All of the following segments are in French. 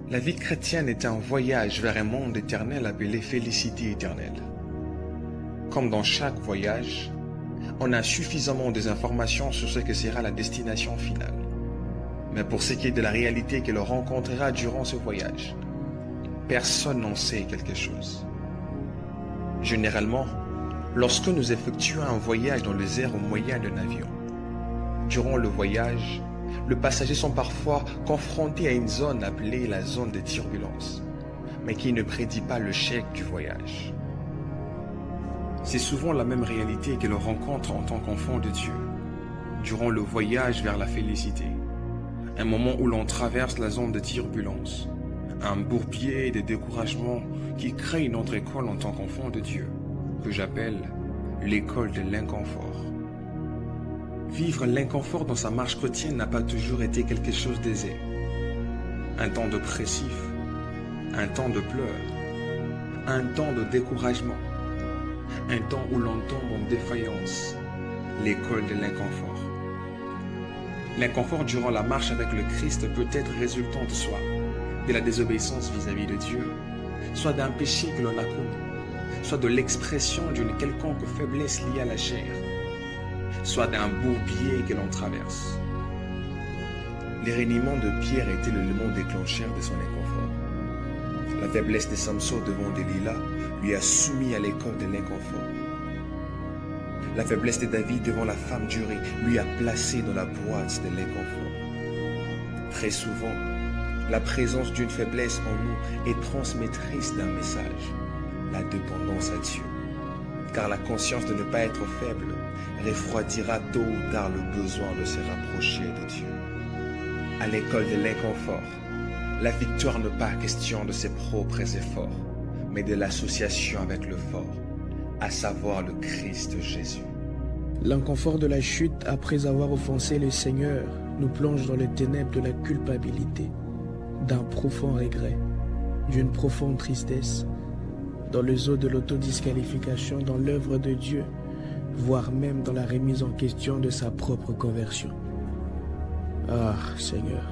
La vie chrétienne est un voyage vers un monde éternel appelé félicité éternelle. Comme dans chaque voyage, on a suffisamment d'informations sur ce que sera la destination finale. Mais pour ce qui est de la réalité que l'on rencontrera durant ce voyage, personne n'en sait quelque chose. Généralement, lorsque nous effectuons un voyage dans les airs au moyen d'un avion, durant le voyage, les passagers sont parfois confrontés à une zone appelée la zone de turbulence, mais qui ne prédit pas le chèque du voyage. C'est souvent la même réalité que l'on rencontre en tant qu'enfant de Dieu, durant le voyage vers la félicité, un moment où l'on traverse la zone de turbulence, un bourbier de découragement qui crée notre école en tant qu'enfant de Dieu, que j'appelle l'école de l'inconfort. Vivre l'inconfort dans sa marche chrétienne n'a pas toujours été quelque chose d'aisé. Un temps d'oppressif, un temps de pleurs, un temps de découragement, un temps où l'on tombe en défaillance, l'école de l'inconfort. L'inconfort durant la marche avec le Christ peut être résultant de soit de la désobéissance vis-à-vis de Dieu, soit d'un péché que l'on a commis, soit de l'expression d'une quelconque faiblesse liée à la chair, soit d'un bourbier que l'on traverse. Les reniements de Pierre étaient l'élément déclencheur de son inconfort. La faiblesse de Samson devant Delilah lui a soumis à l'école de l'inconfort. La faiblesse de David devant la femme d'Uri lui a placé dans la boîte de l'inconfort. Très souvent, la présence d'une faiblesse en nous est transmettrice d'un message, la dépendance à Dieu. Car la conscience de ne pas être faible refroidira tôt ou tard le besoin de se rapprocher de Dieu. À l'école de l'inconfort, la victoire n'est pas question de ses propres efforts, mais de l'association avec le fort, à savoir le Christ Jésus. L'inconfort de la chute après avoir offensé le Seigneur nous plonge dans les ténèbres de la culpabilité, d'un profond regret, d'une profonde tristesse, dans les eaux de l'autodisqualification dans l'œuvre de Dieu, voire même dans la remise en question de sa propre conversion. Ah, Seigneur.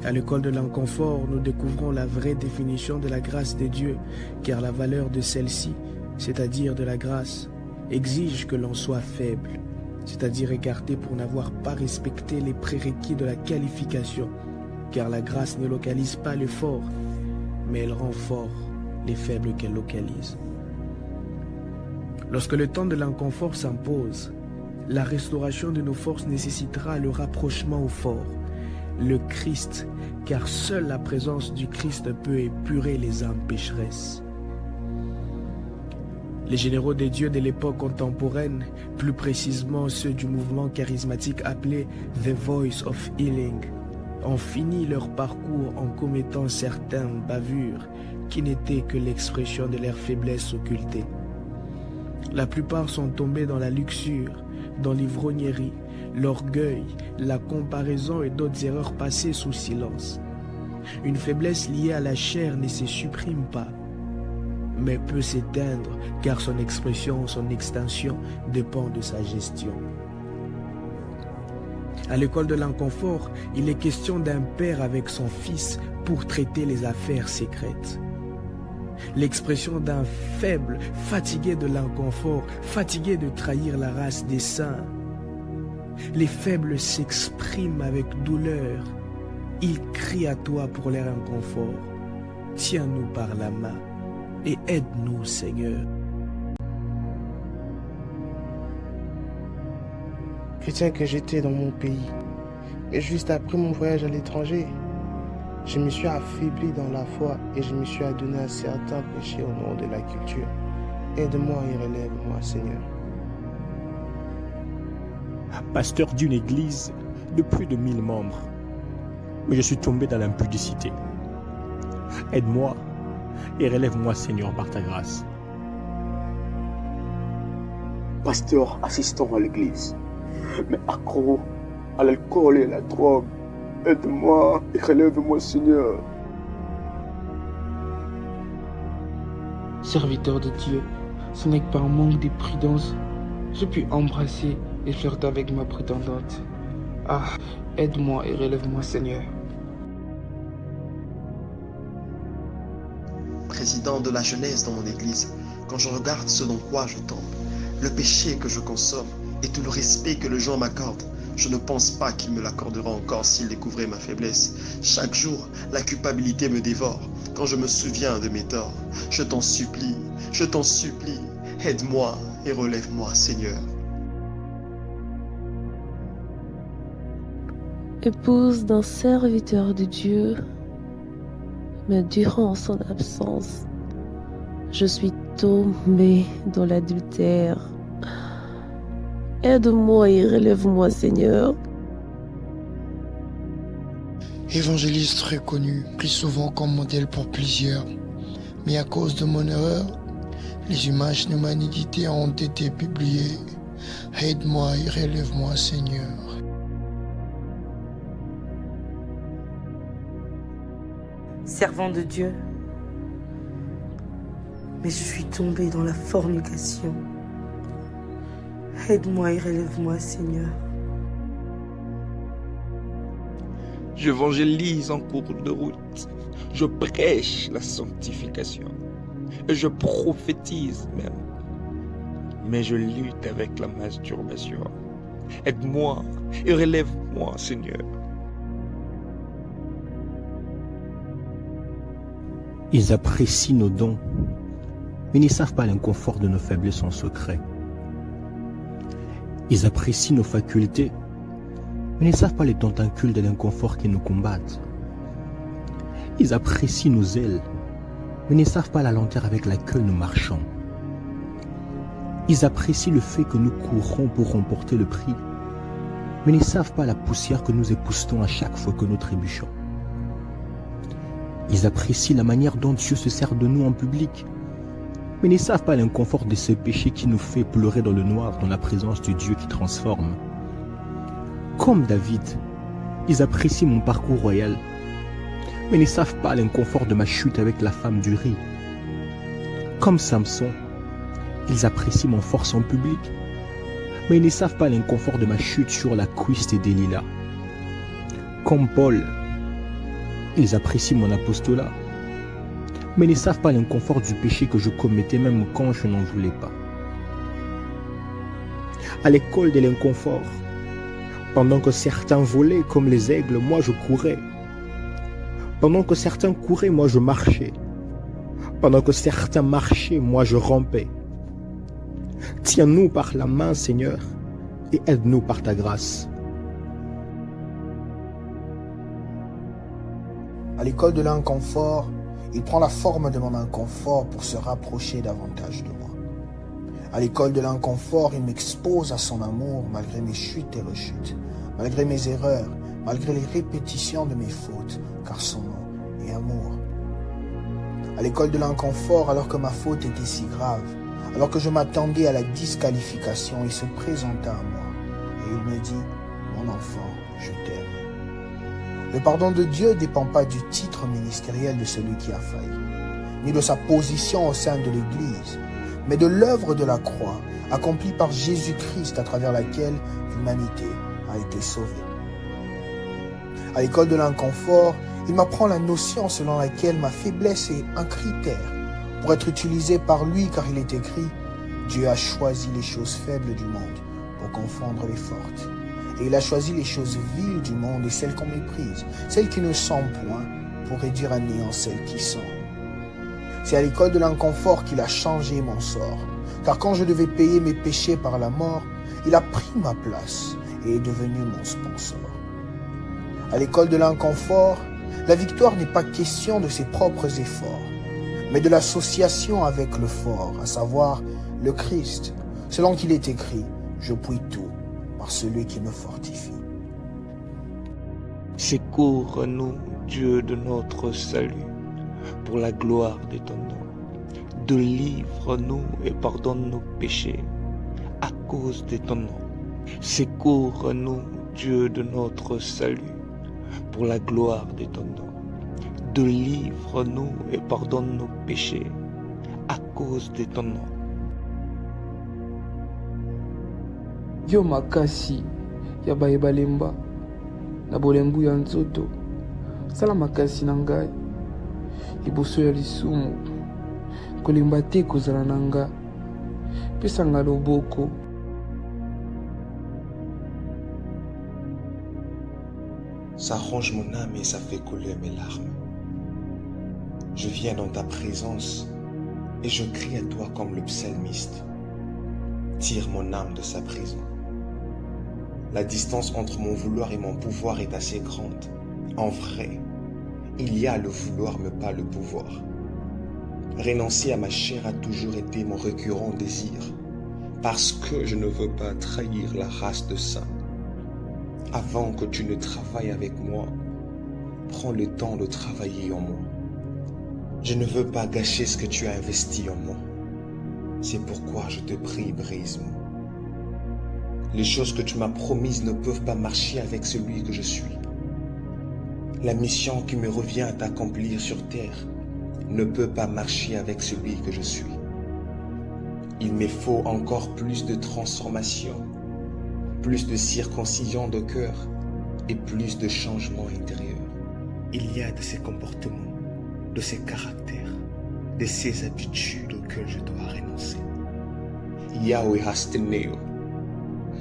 À l'école de l'inconfort, nous découvrons la vraie définition de la grâce de Dieu, car la valeur de celle-ci, c'est-à-dire de la grâce, exige que l'on soit faible, c'est-à-dire écarté pour n'avoir pas respecté les prérequis de la qualification, car la grâce ne localise pas les forts, mais elle rend fort les faibles qu'elle localise. Lorsque le temps de l'inconfort s'impose, la restauration de nos forces nécessitera le rapprochement au fort, le Christ, car seule la présence du Christ peut épurer les âmes pécheresses. Les généraux des dieux de l'époque contemporaine, plus précisément ceux du mouvement charismatique appelé The Voice of Healing, ont fini leur parcours en commettant certaines bavures qui n'étaient que l'expression de leur faiblesse occultée. La plupart sont tombés dans la luxure, dans l'ivrognerie, l'orgueil, la comparaison et d'autres erreurs passées sous silence. Une faiblesse liée à la chair ne se supprime pas, mais peut s'éteindre car son expression ou son extension dépend de sa gestion. À l'école de l'inconfort, il est question d'un père avec son fils pour traiter les affaires secrètes. L'expression d'un faible, fatigué de l'inconfort, fatigué de trahir la race des saints. Les faibles s'expriment avec douleur. Ils crient à toi pour leur inconfort. Tiens-nous par la main et aide-nous, Seigneur. Chrétien que j'étais dans mon pays, et juste après mon voyage à l'étranger, je me suis affaibli dans la foi et je me suis adonné à certains péchés au nom de la culture. Aide-moi et relève-moi, Seigneur. Pasteur d'une église de plus de 1000 membres, mais je suis tombé dans l'impudicité. Aide-moi et relève-moi, Seigneur, par ta grâce. Pasteur assistant à l'église, mais accro à l'alcool et à la drogue. Aide-moi et relève-moi, Seigneur. Serviteur de Dieu, ce n'est que par manque de prudence, j'ai pu embrasser et flirter avec ma prétendante. Ah, aide-moi et relève-moi, Seigneur. président de la jeunesse dans mon église, quand je regarde ce dans quoi je tombe, le péché que je consomme et tout le respect que les gens m'accordent, je ne pense pas qu'il me l'accordera encore s'il découvrait ma faiblesse. Chaque jour, la culpabilité me dévore. Quand je me souviens de mes torts, je t'en supplie, aide-moi et relève-moi, Seigneur. Épouse d'un serviteur de Dieu, mais durant son absence, je suis tombée dans l'adultère. Aide-moi et relève-moi, Seigneur. Évangéliste très connu, pris souvent comme modèle pour plusieurs. Mais à cause de mon erreur, les images de ma nudité ont été publiées. Aide-moi et relève-moi, Seigneur. Servant de Dieu, mais je suis tombée dans la fornication. Aide-moi et relève-moi, Seigneur. J'évangélise en cours de route. Je prêche la sanctification. Et je prophétise même. Mais je lutte avec la masturbation. Aide-moi et relève-moi, Seigneur. Ils apprécient nos dons, mais ne savent pas l'inconfort de nos faiblesses en secret. Ils apprécient nos facultés, mais ne savent pas les tentacules de l'inconfort qui nous combattent. Ils apprécient nos ailes, mais ne savent pas la lenteur avec laquelle nous marchons. Ils apprécient le fait que nous courons pour remporter le prix, mais ne savent pas la poussière que nous époustons à chaque fois que nous trébuchons. Ils apprécient la manière dont Dieu se sert de nous en public, mais ne savent pas l'inconfort de ce péché qui nous fait pleurer dans le noir dans la présence du Dieu qui transforme. Comme David, ils apprécient mon parcours royal, mais ne savent pas l'inconfort de ma chute avec la femme du riz. Comme Samson, ils apprécient mon force en public, mais ils ne savent pas l'inconfort de ma chute sur la cuisse des Delilah. Comme Paul, ils apprécient mon apostolat, mais ne savent pas l'inconfort du péché que je commettais même quand je n'en voulais pas. À l'école de l'inconfort, pendant que certains volaient comme les aigles, moi je courais. Pendant que certains couraient, moi je marchais. Pendant que certains marchaient, moi je rampais. Tiens-nous par la main, Seigneur, et aide-nous par ta grâce. À l'école de l'inconfort, il prend la forme de mon inconfort pour se rapprocher davantage de moi. À l'école de l'inconfort, il m'expose à son amour malgré mes chutes et rechutes, malgré mes erreurs, malgré les répétitions de mes fautes, car son nom est amour. À l'école de l'inconfort, alors que ma faute était si grave, alors que je m'attendais à la disqualification, il se présenta à moi et il me dit « Mon enfant, je t'aime ». Le pardon de Dieu ne dépend pas du titre ministériel de celui qui a failli, ni de sa position au sein de l'Église, mais de l'œuvre de la croix accomplie par Jésus-Christ à travers laquelle l'humanité a été sauvée. À l'école de l'inconfort, il m'apprend la notion selon laquelle ma faiblesse est un critère pour être utilisé par lui, car il est écrit « Dieu a choisi les choses faibles du monde pour confondre les fortes. Et il a choisi les choses viles du monde et celles qu'on méprise, celles qui ne sont point, pour réduire à néant celles qui sont. » C'est à l'école de l'inconfort qu'il a changé mon sort, car quand je devais payer mes péchés par la mort, il a pris ma place et est devenu mon sponsor. À l'école de l'inconfort, la victoire n'est pas question de ses propres efforts, mais de l'association avec le fort, à savoir le Christ, selon qu'il est écrit « Je puis tout par celui qui me fortifie ». Secours-nous, Dieu de notre salut, pour la gloire de ton nom. Délivre-nous et pardonne nos péchés à cause de ton nom. Secours-nous, Dieu de notre salut, pour la gloire de ton nom. Délivre-nous et pardonne nos péchés à cause de ton nom. Yo makasi ya bayebalemba na bolembu ya nzoto sala makasi na ngai liboso ya lisumu kolemba te kozala na nga. Pesanga loboko. Ça ronge mon âme et ça fait couler mes larmes. Je viens dans ta présence et je crie à toi comme le psalmiste. Tire mon âme de sa prison. La distance entre mon vouloir et mon pouvoir est assez grande. En vrai, il y a le vouloir mais pas le pouvoir. Renoncer à ma chair a toujours été mon récurrent désir, parce que je ne veux pas trahir la race de saints. Avant que tu ne travailles avec moi, prends le temps de travailler en moi. Je ne veux pas gâcher ce que tu as investi en moi. C'est pourquoi je te prie, brise-moi. Les choses que tu m'as promises ne peuvent pas marcher avec celui que je suis. La mission qui me revient à t'accomplir sur terre ne peut pas marcher avec celui que je suis. Il me faut encore plus de transformation, plus de circoncision de cœur et plus de changement intérieur. Il y a de ces comportements, de ces caractères, de ces habitudes auxquelles je dois renoncer. Yahweh Hasteneo,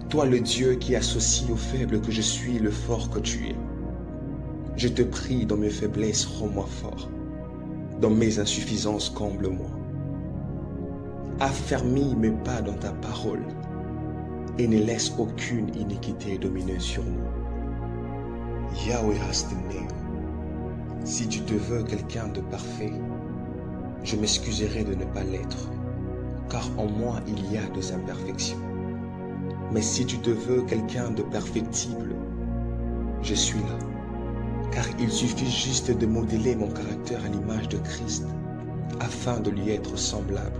toi le Dieu qui associe au faible que je suis le fort que tu es. Je te prie, dans mes faiblesses, rends-moi fort. Dans mes insuffisances, comble-moi. Affermis mes pas dans ta parole et ne laisse aucune iniquité dominer sur moi. Yahweh Hasteneo, si tu te veux quelqu'un de parfait, je m'excuserai de ne pas l'être, car en moi il y a des imperfections. Mais si tu te veux quelqu'un de perfectible, je suis là, car il suffit juste de modeler mon caractère à l'image de Christ, afin de lui être semblable.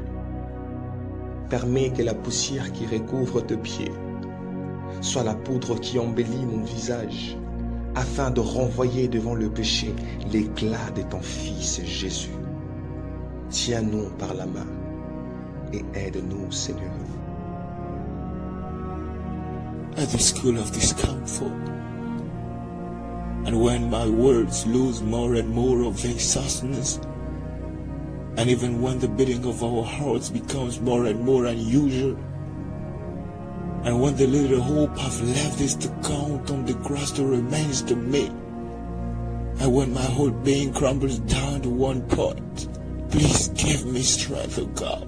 Permets que la poussière qui recouvre tes pieds soit la poudre qui embellit mon visage, afin de renvoyer devant le péché l'éclat de ton Fils Jésus. Tiens-nous par la main et aide-nous, Seigneur. At the school of discomfort, and when my words lose more and more of their sustenance, and even when the beating of our hearts becomes more and more unusual, and when the little hope I've left is to count on the grass that remains to me, and when my whole being crumbles down to one point, please give me strength, O God,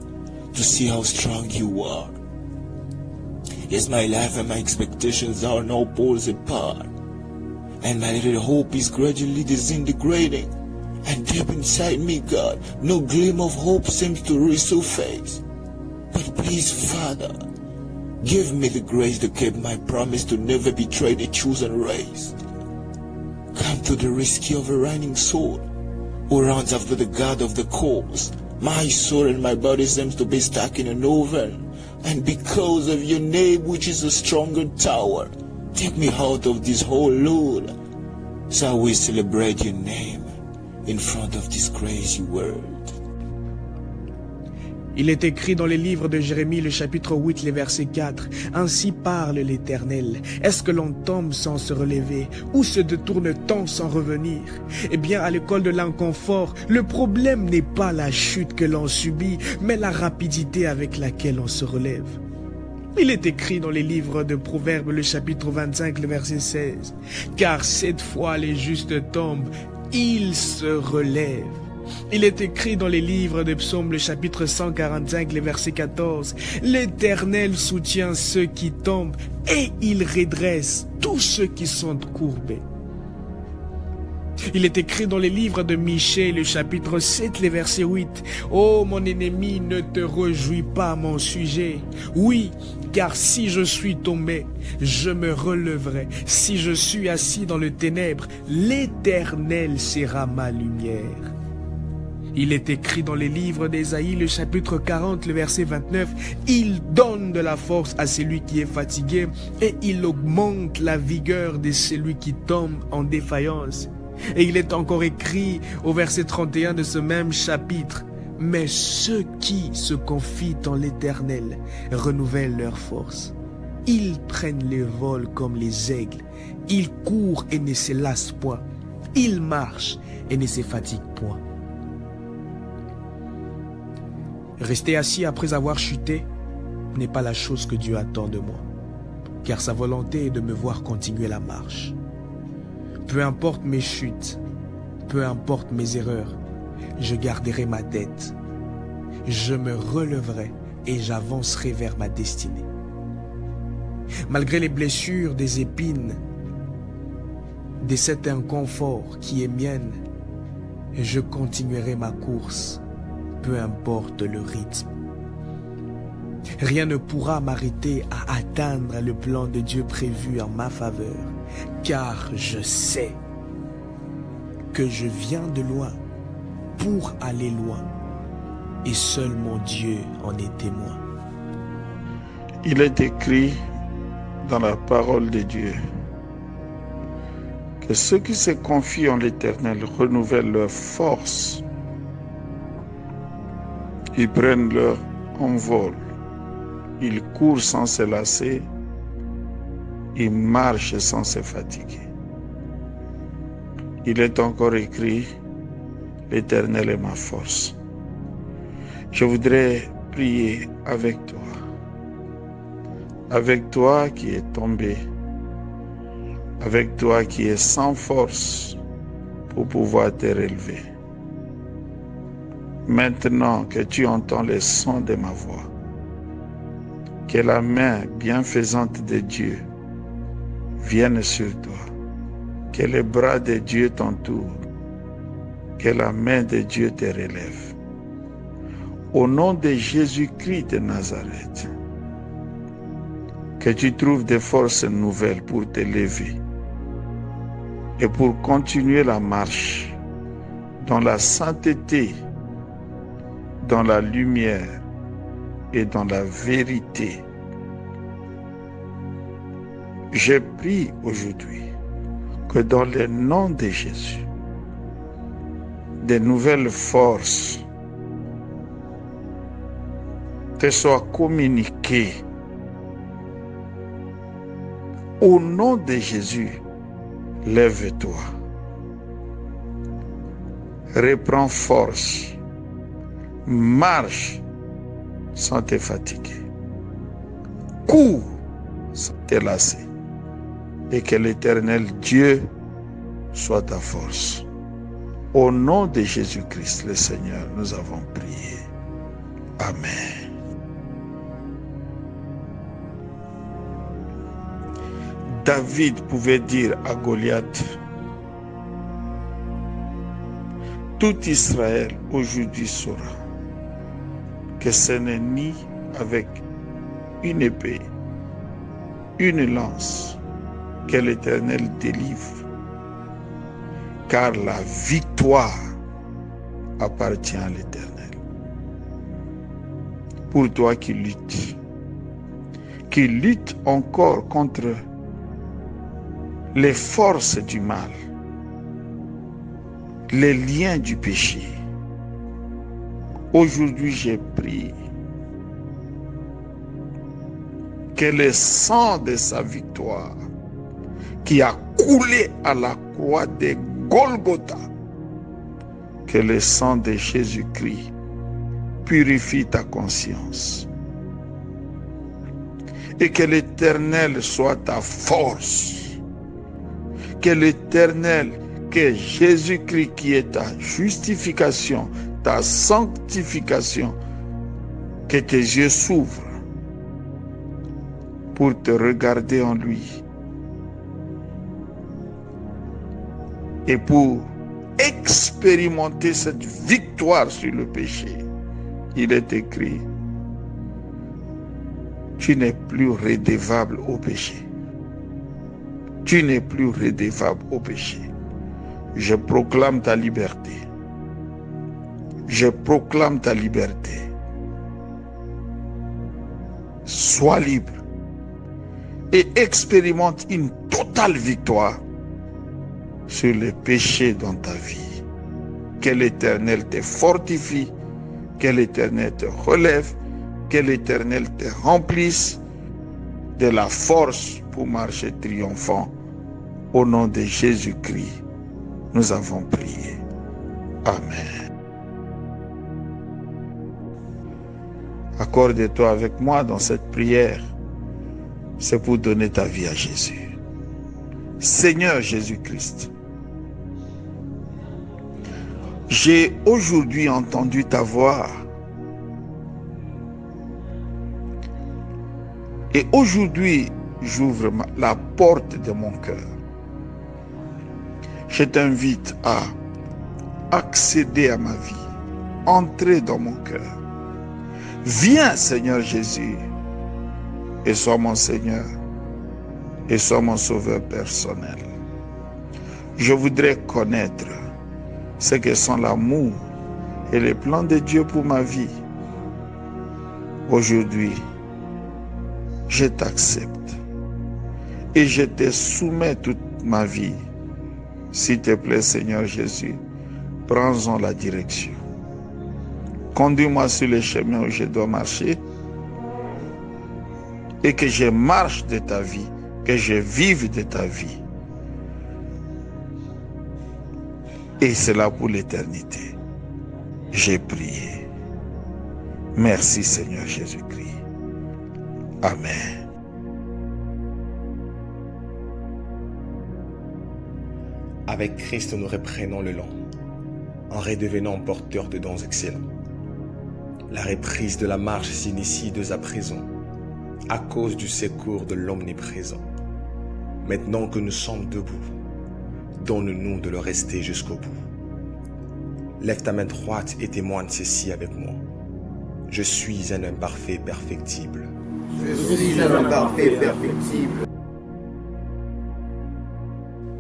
to see how strong you are. Yes, my life and my expectations are now poles apart, and my little hope is gradually disintegrating. And deep inside me, God, no gleam of hope seems to resurface. But please, Father, give me the grace to keep my promise to never betray the chosen race. Come to the rescue of a running sword who runs after the God of the cause. My soul and my body seems to be stuck in an oven. And because of your name, which is a stronger tower, take me out of this hole, Lord, so we celebrate your name in front of this crazy world. Il est écrit dans les livres de Jérémie, le chapitre 8, le verset 4. Ainsi parle l'Éternel. Est-ce que l'on tombe sans se relever, ou se détourne-t-on sans revenir? Eh bien, à l'école de l'inconfort, le problème n'est pas la chute que l'on subit, mais la rapidité avec laquelle on se relève. Il est écrit dans les livres de Proverbes, le chapitre 25, le verset 16. Car cette fois les justes tombent, ils se relèvent. Il est écrit dans les livres de Psaumes, le chapitre 145, le verset 14. L'Éternel soutient ceux qui tombent et il redresse tous ceux qui sont courbés. Il est écrit dans les livres de Michée, le chapitre 7, le verset 8. Ô mon ennemi, ne te réjouis pas à mon sujet. Oui, car si je suis tombé, je me relèverai. Si je suis assis dans le ténèbre, l'Éternel sera ma lumière. Il est écrit dans les livres d'Ésaïe, le chapitre 40, le verset 29, « Il donne de la force à celui qui est fatigué et il augmente la vigueur de celui qui tombe en défaillance. » Et il est encore écrit au verset 31 de ce même chapitre, « Mais ceux qui se confient en l'Éternel renouvellent leur force. Ils prennent le vol comme les aigles, ils courent et ne se lassent point, ils marchent et ne se fatiguent point. » Rester assis après avoir chuté n'est pas la chose que Dieu attend de moi, car sa volonté est de me voir continuer la marche. Peu importe mes chutes, peu importe mes erreurs, je garderai ma tête. Je me relèverai et j'avancerai vers ma destinée. Malgré les blessures, des épines, de cet inconfort qui est mienne, je continuerai ma course, peu importe le rythme. Rien ne pourra m'arrêter à atteindre le plan de Dieu prévu en ma faveur, car je sais que je viens de loin pour aller loin, et seul mon Dieu en est témoin. Il est écrit dans la parole de Dieu que ceux qui se confient en l'Éternel renouvellent leur force. Ils prennent leur envol. Ils courent sans se lasser. Ils marchent sans se fatiguer. Il est encore écrit, l'Éternel est ma force. Je voudrais prier avec toi qui es tombé, avec toi qui es sans force pour pouvoir te relever. Maintenant que tu entends le son de ma voix, que la main bienfaisante de Dieu vienne sur toi, que le bras de Dieu t'entoure, que la main de Dieu te relève. Au nom de Jésus-Christ de Nazareth, que tu trouves des forces nouvelles pour te lever et pour continuer la marche dans la sainteté, dans la lumière et dans la vérité. Je prie aujourd'hui que dans le nom de Jésus, de nouvelles forces te soient communiquées. Au nom de Jésus, lève-toi. Reprends force. Marche sans te fatiguer. Cours sans te lasser. Et que l'Éternel Dieu soit ta force. Au nom de Jésus-Christ, le Seigneur, nous avons prié. Amen. David pouvait dire à Goliath, tout Israël aujourd'hui saura que ce n'est ni avec une épée, une lance que l'Éternel délivre, car la victoire appartient à l'Éternel. Pour toi qui luttes encore contre les forces du mal, les liens du péché, aujourd'hui j'ai prié que le sang de sa victoire qui a coulé à la croix de Golgotha, que le sang de Jésus-Christ purifie ta conscience et que l'Éternel soit ta force. Que l'Éternel, que Jésus-Christ qui est ta justification, ta sanctification, que tes yeux s'ouvrent pour te regarder en lui et pour expérimenter cette victoire sur le péché. Il est écrit, tu n'es plus redevable au péché. Tu n'es plus redevable au péché. Je proclame ta liberté. Je proclame ta liberté. Sois libre et expérimente une totale victoire sur les péchés dans ta vie. Que l'Éternel te fortifie, que l'Éternel te relève, que l'Éternel te remplisse de la force pour marcher triomphant. Au nom de Jésus-Christ, nous avons prié. Amen. Accorde-toi avec moi dans cette prière. C'est pour donner ta vie à Jésus. Seigneur Jésus-Christ, j'ai aujourd'hui entendu ta voix. Et aujourd'hui, j'ouvre la porte de mon cœur. Je t'invite à accéder à ma vie, entrer dans mon cœur. Viens, Seigneur Jésus, et sois mon Seigneur, et sois mon sauveur personnel. Je voudrais connaître ce que sont l'amour et les plans de Dieu pour ma vie. Aujourd'hui, je t'accepte et je te soumets toute ma vie. S'il te plaît, Seigneur Jésus, prends-en la direction. Conduis-moi sur le chemin où je dois marcher et que je marche de ta vie, que je vive de ta vie. Et cela pour l'éternité. J'ai prié. Merci Seigneur Jésus-Christ. Amen. Avec Christ, nous reprenons le long, en redevenant porteurs de dons excellents. La reprise de la marche s'initie dès à présent, à cause du secours de l'Omniprésent. Maintenant que nous sommes debout, donne-nous de le rester jusqu'au bout. Lève ta main droite et témoigne ceci avec moi. Je suis un imparfait perfectible. Je suis un imparfait perfectible.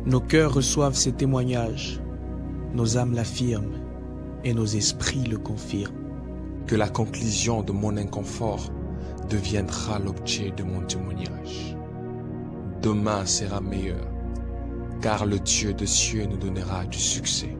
Nos cœurs reçoivent ces témoignages, nos âmes l'affirment et nos esprits le confirment. Que la conclusion de mon inconfort deviendra l'objet de mon témoignage. Demain sera meilleur, car le Dieu des cieux nous donnera du succès.